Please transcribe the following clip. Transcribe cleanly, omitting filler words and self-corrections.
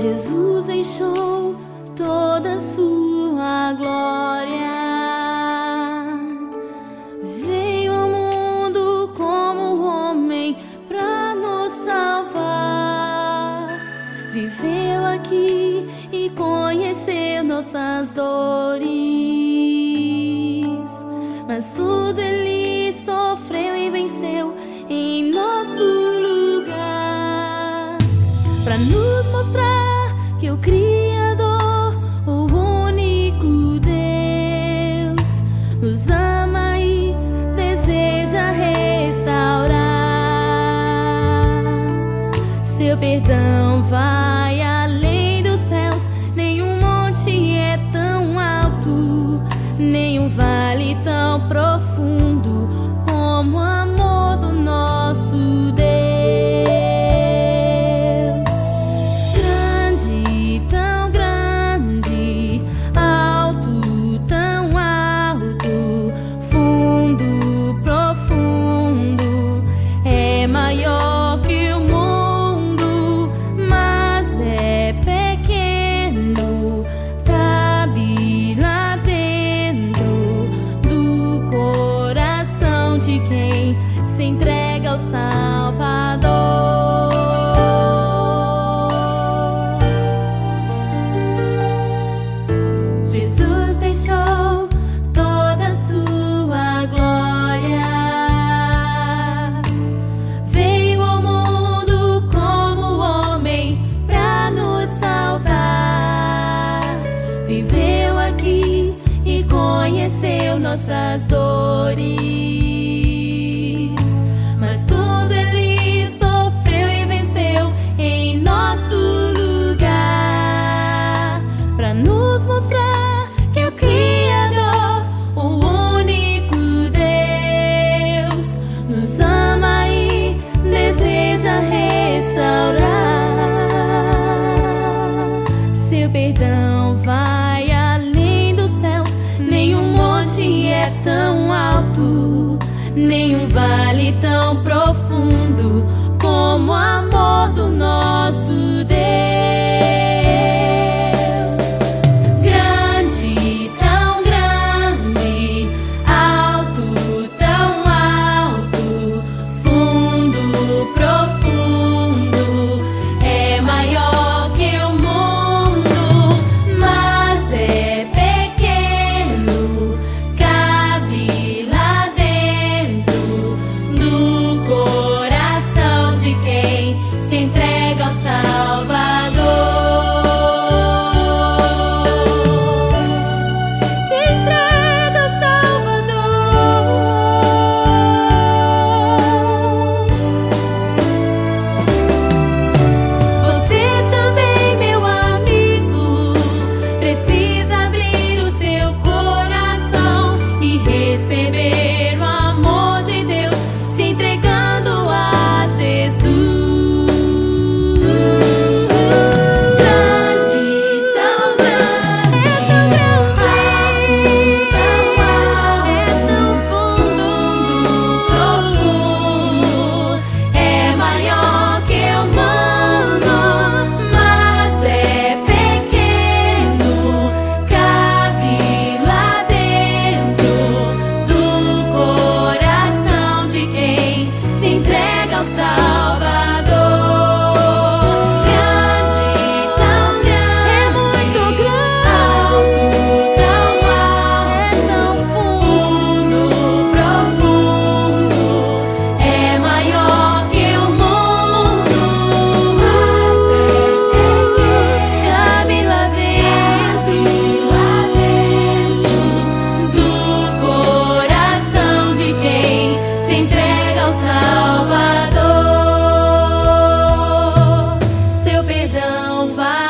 Jesus deixou toda a sua glória, veio ao mundo como homem pra nos salvar, viveu aqui e conheceu nossas dores, mas tudo ele sofreu e venceu em nosso lugar, pra nos mostrar que o Criador, o único Deus, nos ama e deseja restaurar. Seu perdão vai além dos céus, nenhum monte é tão alto, nenhum vale tão profundo como o amor do nosso Deus. Grande, tão grande, alto, tão alto, fundo, profundo, é maior que o mundo, mas é pequeno, cabe lá dentro do coração de quem se entrega ao Salvador. Jesus deixou toda a sua glória, veio ao mundo como homem pra nos salvar, viveu aqui e conheceu nossas dores, mas tudo ele sofreu e venceu em nosso lugar, pra nos mostrar que o Criador, o único Deus, nos ama e deseja restaurar. Seu perdão vai além dos céus, nenhum monte é tão alto, nenhum vale tão profundo como o amor do nosso Deus. Grande, tão grande, alto, tão alto, fundo, profundo, é maior que o mundo, mas é pequeno, cabe lá dentro do coração de quem se entrega ao Salvador. Se entrega ao Salvador. Você também, meu amigo, precisa abrir o seu coração e receber o amor de Deus, se entregando a Jesus. Grande, tão grande, é tão fundo, profundo, é maior que o mundo, mas é pequeno, cabe lá dentro do coração de quem se entrega ao Salvador. Grande, tão grande, é muito grande, alto, tão alto, é tão fundo, profundo, é maior que o mundo, mas é pequeno, cabe lá dentro do coração de quem se entrega ao Salvador. Seu perdão vai